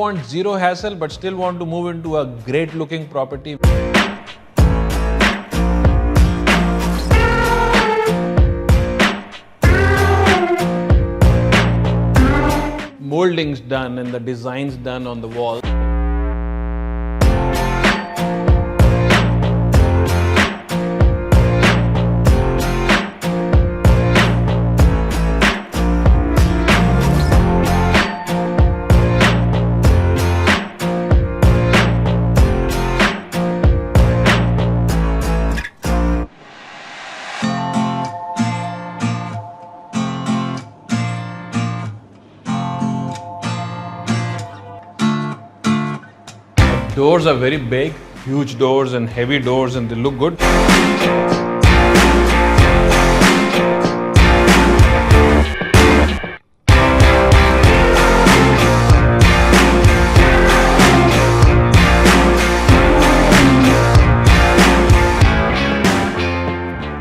want zero hassle but still want to move into a great looking property, moldings done and the designs done on the wall. Doors are very big, huge doors and heavy doors, and they look good.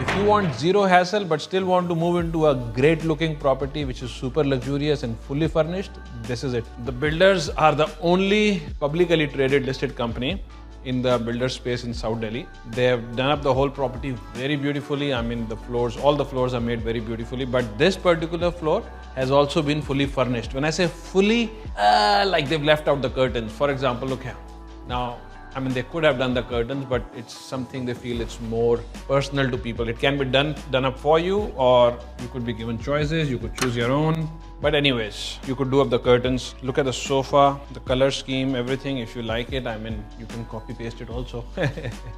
If you want zero hassle but still want to move into a great looking property which is super luxurious and fully furnished, this is it. The builders are the only publicly traded listed company in the builder space in South Delhi. They have done up the whole property very beautifully. I mean, the floors, all the floors are made very beautifully, but this particular floor has also been fully furnished. When I say fully, like they've left out the curtains. For example, look here. Now, I mean, they could have done the curtains, but it's something they feel it's more personal to people. It can be done up for you, or you could be given choices. You could choose your own. But anyways, you could do up the curtains. Look at the sofa, the color scheme, everything. If you like it, I mean, you can copy paste it also.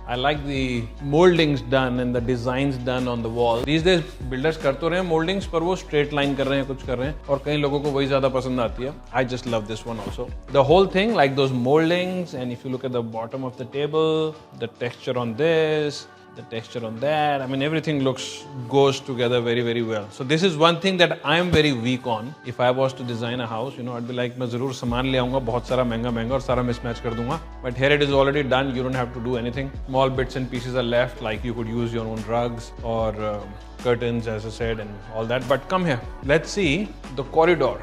I like the moldings done and the designs done on the wall. These days, builders कर तो रहे हैं moldings, पर वो straight line कर रहे हैं, कुछ कर रहे हैं, और कई लोगों को वही ज़्यादा पसंद आती है. I just love this one also. The whole thing, like those moldings, and if you look at the bottom of the table, the texture on this, the texture on that, I mean, everything goes together very, very well. So this is one thing that I am very weak on. If I was to design a house, you know, I'd be like, मैं ज़रूर सामान ले आऊँगा बहुत सारा महंगा और सारा mismatch कर दूँगा. But here it is already done. You don't have to do anything. Small bits and pieces are left, like you could use your own rugs or curtains, as I said, and all that. But come here. Let's see the corridor.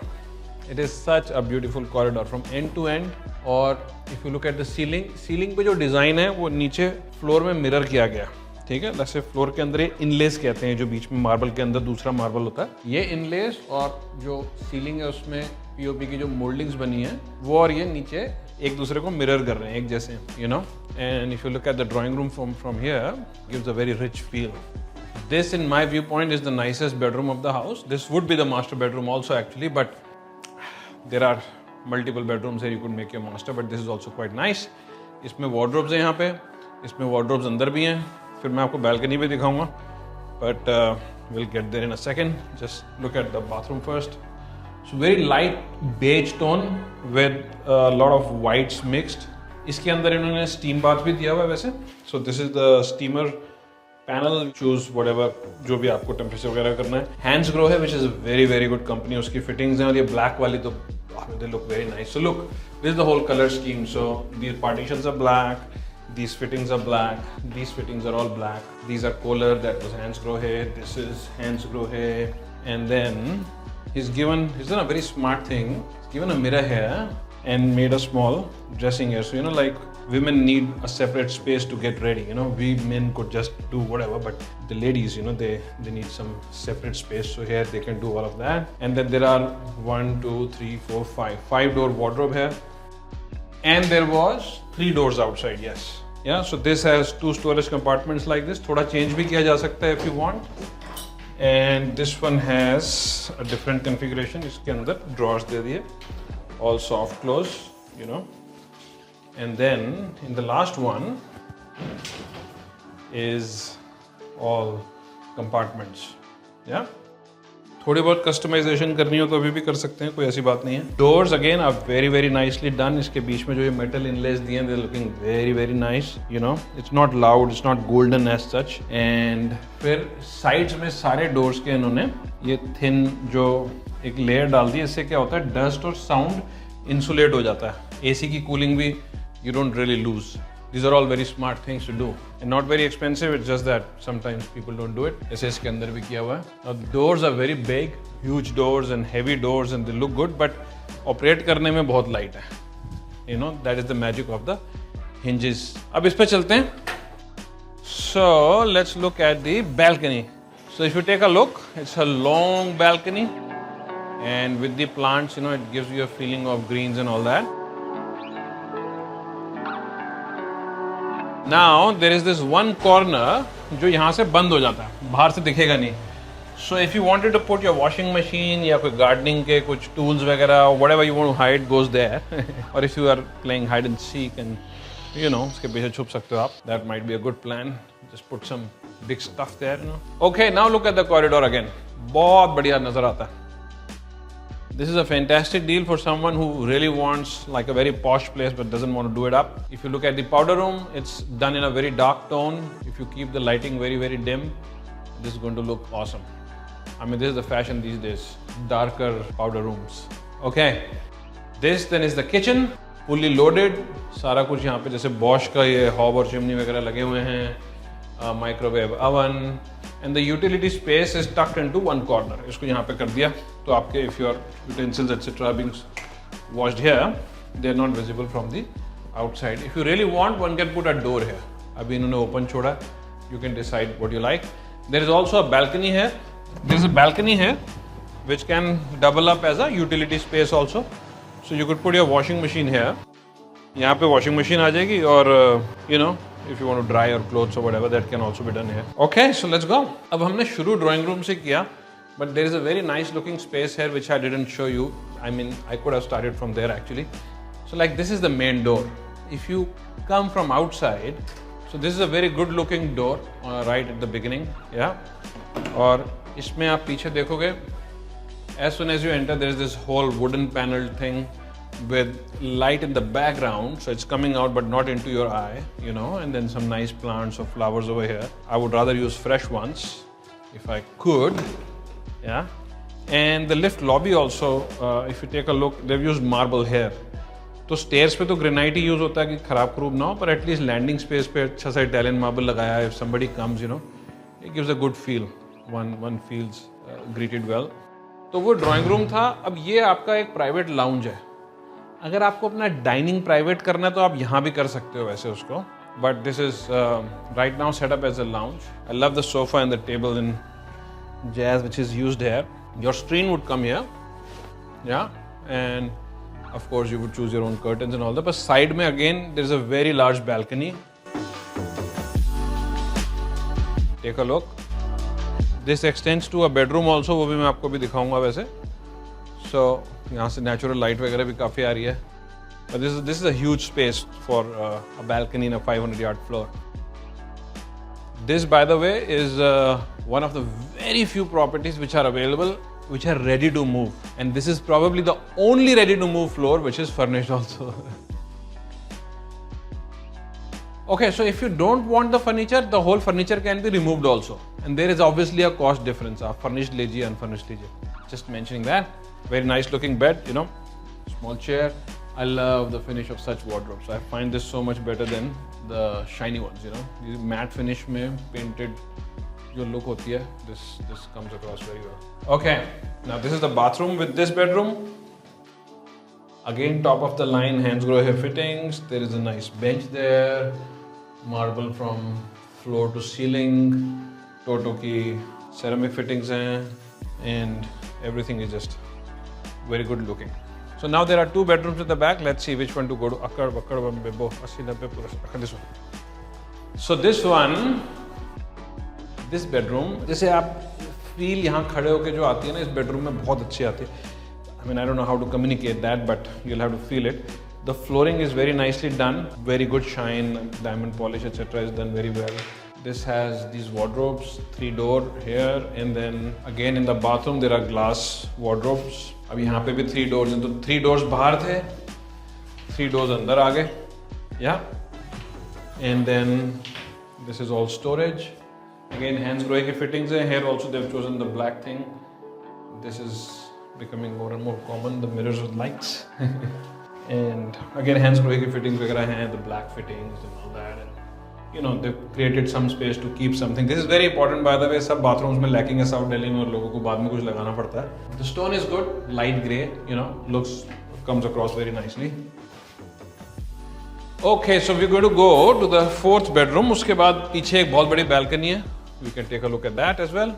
It is such a beautiful corridor from end to end. और if you look at the ceiling पे जो design है वो नीचे floor में mirror किया गया. ठीक है, वैसे फ्लोर के अंदर ये इनलेस कहते हैं, जो बीच में मार्बल के अंदर दूसरा मार्बल होता है, ये इनलेस, और जो सीलिंग है उसमें पीओपी की जो मोल्डिंग्स बनी है वो और ये नीचे एक दूसरे को मिरर कर रहे हैं, एक जैसे, you know. And if you look at the drawing room from here, gives a very rich feel. This, in my viewpoint, is the nicest bedroom of the house. This would be the master bedroom also, actually, but there are multiple bedrooms here. You could make your master, but this is also quite nice. इसमें wardrobes हैं यहाँ पे, इसमें wardrobes अंदर भी हैं. फिर मैं आपको balcony भी दिखाऊंगा, but we'll get there in a second. Just look at the bathroom first. So very light beige tone with a lot of whites mixed. इसके अंदर इन्होंने steam bath भी दिया हुआ है वैसे. So this is the steamer panel. Choose whatever, जो भी आपको temperature वगैरह करना है. Hansgrohe है, which is a very very good company. उसकी fittings हैं, और ये black वाली तो they look very nice. So look, this is the whole color scheme. So these partitions are black. These fittings are black. These fittings are all black. These are Kohler. That was Hansgrohe. This is Hansgrohe. And then he's done a very smart thing. He's given a mirror here and made a small dressing area. So, you know, like women need a separate space to get ready. You know, we men could just do whatever, but the ladies, you know, they need some separate space. So here they can do all of that. And then there are 5 door wardrobe here. And there was 3 doors outside, yes. Yeah, so this has 2 storage compartments like this. थोड़ा change भी किया जा सकता है if you want. And this one has a different configuration. इसके अंदर drawers दे दिए, all soft close, you know. And then in the last one is all compartments. Yeah. थोड़ी बहुत कस्टमाइजेशन करनी हो तो अभी भी कर सकते हैं, कोई ऐसी बात नहीं है. Doors again are very very nicely done. इसके बीच में जो ये मेटल इनलेस दिए हैं, they are looking very very nice. You know, it's not loud, it's not golden as such. And फिर साइड्स में सारे डोर्स के इन्होंने ये थिन जो एक लेयर डाल दी. इससे क्या होता है, डस्ट और साउंड इंसुलेट हो जाता है. एसी की कूलिंग भी you don't really lose. These are all very smart things to do and not very expensive. It's just that sometimes people don't do it. ऐसे इसके अंदर भी किया हुआ है. Now the doors are very big, huge doors and heavy doors, and they look good, but operate करने में बहुत light है. You know, that is the magic of the hinges. अब इस पे चलते हैं. So let's look at the balcony. So if you take a look, it's a long balcony, and with the plants, you know, it gives you a feeling of greens and all that. Now there is this one corner जो यहाँ से बंद हो जाता है, बाहर से दिखेगा नहीं. So if you wanted to put your washing machine या कोई gardening के कुछ tools वगैरह, whatever you want to hide goes there. Or if you are playing hide and seek and you know उसके पीछे छुप सकते हो आप. That might be a good plan. Just put some big stuff there, you know. Okay, now look at the corridor again. बहुत बढ़िया नजर आता है. This is a fantastic deal for someone who really wants like a very posh place but doesn't want to do it up. If you look at the powder room, it's done in a very dark tone. If you keep the lighting very, very dim, this is going to look awesome. I mean, this is the fashion these days. Darker powder rooms. Okay. This then is the kitchen. Fully loaded. सारा कुछ यहाँ पे जैसे Bosch का ये hob और chimney वगैरह लगे हुए हैं. Microwave oven. And the utility space is tucked into one corner. इसको यहाँ पे कर दिया तो आपके if your utensils etc. are being washed here, they are not visible from the outside. If you really want, one can put a door here. अभी इन्होंने open छोड़ा. You can decide what you like. There is also a balcony here. There is a balcony here which can double up as a utility space also. So you could put your washing machine here. यहाँ पे washing machine आ जाएगी और you know, if you want to dry your clothes or whatever, that can also be done here. Okay, so let's go. अब हमने शुरू drawing room से किया, but there is a very nice looking space here which I didn't show you. I mean, I could have started from there actually. So like this is the main door. If you come from outside, so this is a very good looking door right at the beginning, yeah. और इसमें आप पीछे देखोगे, as soon as you enter, there is this whole wooden paneled thing with light in the background, so it's coming out but not into your eye, you know, and then some nice plants or flowers over here. I would rather use fresh ones if I could, yeah. And the lift lobby also, if you take a look, they've used marble here. तो stairs पे तो granite ही use होता है कि खराब खरूब ना हो, पर at least landing space पे अच्छा सा Italian marble लगाया है. If somebody comes, you know, it gives a good feel. One feels greeted well. तो वो drawing room था. अब ये आपका एक private lounge है. अगर आपको अपना डाइनिंग प्राइवेट करना है तो आप यहाँ भी कर सकते हो वैसे उसको, but this is right now set up as a lounge. I love the sofa and the table in jazz which is used here. Your screen would come here, yeah, and of course you would choose your own curtains and all that. But side में again there is a very large balcony. Take a look. This extends to a bedroom also, वो भी मैं आपको भी दिखाऊंगा वैसे. So यहाँ से नेचुरल लाइट वगैरह भी काफ़ी आ रही है. But this is a huge space for a balcony in a 500-yard floor. This, by the way, is one of the very few properties which are available, which are ready to move. And this is probably the only ready to move floor which is furnished also. Okay, so if you don't want the furniture, the whole furniture can be removed also. And there is obviously a cost difference. आप furnished लीजिए, unfurnished लीजिए. Just mentioning that. Very nice looking bed, you know, small chair. I love the finish of such wardrobes. I find this so much better than the shiny ones, you know. The matte finish में painted जो look होती है, this comes across very well. Okay, now this is the bathroom with this bedroom. Again, top of the line Hansgrohe fittings. There is a nice bench there, marble from floor to ceiling, Toto की ceramic fittings हैं, and everything is just very good looking. So now there are two bedrooms at the back. Let's see which one to go to. Akkad, bakkad, bebo, 80-90 pura. This one. So this one, this bedroom, जैसे आप feel यहाँ खड़े होके जो आती है ना इस bedroom में बहुत अच्छी आती है. I mean, I don't know how to communicate that, but you'll have to feel it. The flooring is very nicely done. Very good shine, diamond polish, etc. is done very well. This has these wardrobes, 3-door here, and then again in the bathroom there are glass wardrobes. अब यहाँ पे भी 3 doors हैं, तो 3 doors बाहर थे, 3 doors अंदर आ गए, yeah. And then this is all storage. Again Hansgrohe की fittings हैं. Here also they've chosen the black thing. This is becoming more and more common. The mirrors with lights. And again Hansgrohe की fittings वगैरह हैं, the black fittings and all that. And, you know, they've created some space to keep something. This is very important, by the way. सब bathrooms में lacking है South Delhi में और लोगों को बाद में कुछ लगाना पड़ता है. The stone is good, light grey, you know, comes across very nicely. Okay, so we're going to go to the fourth bedroom. उसके बाद पीछे एक बहुत बड़ी balcony है. We can take a look at that as well.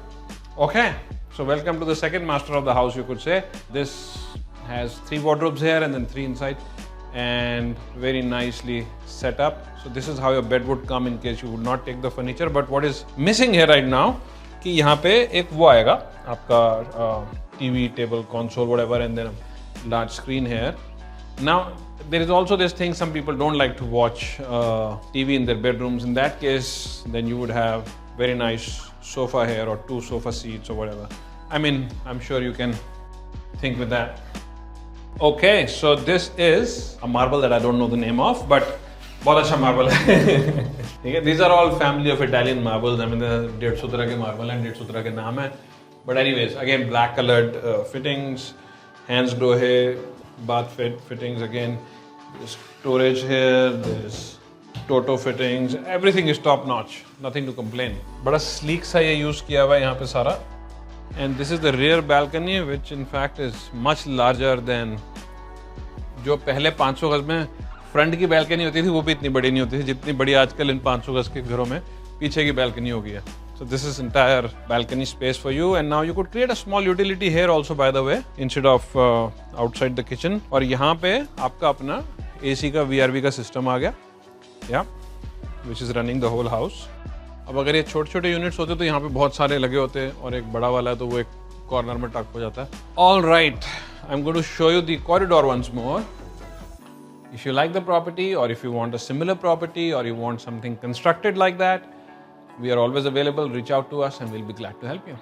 Okay, so welcome to the second master of the house, you could say. This has 3 wardrobes here and then 3 inside, and very nicely set up. So this is how your bed would come in case you would not take the furniture. But what is missing here right now, कि यहाँ पे एक वो आएगा आपका TV, table, console, whatever, and then a large screen here. Now, there is also this thing, some people don't like to watch TV in their bedrooms. In that case, then you would have very nice sofa here or 2 sofa seats or whatever. I mean, I'm sure you can think with that. Okay, so this is a marble that I don't know the name of, but बहुत अच्छा marble है. These are all family of Italian marbles. I mean, 150 तरह के marble हैं, 150 तरह के नाम हैं. But anyways, again, black colored fittings, hands grow here, bath fittings again. There's storage here, there's Toto fittings, everything is top notch, nothing to complain. बड़ा sleek सा ये use किया हुआ है यहाँ पे सारा. And this is the rear balcony, which in fact is much larger than जो पहले 500 गज में फ्रंट की balcony होती थी, वो भी इतनी बड़ी नहीं होती थी जितनी बड़ी आजकल इन 500 गज के घरों में पीछे की balcony हो गई है. So this is entire balcony space for you, and now you could create a small utility here also, by the way, instead of outside the kitchen. और यहाँ पे आपका अपना AC का VRV का सिस्टम आ गया, yeah, which is running the whole house. अब अगर ये छोटे छोटे यूनिट्स होते तो यहाँ पे बहुत सारे लगे होते और एक बड़ा वाला है तो वो एक कॉर्नर में टक हो जाता है. All right, I'm going to show you the corridor once more. If you like the property, or if you want a similar property, or you want something constructed like that, we are always available. Reach out to us and we'll be glad to help you.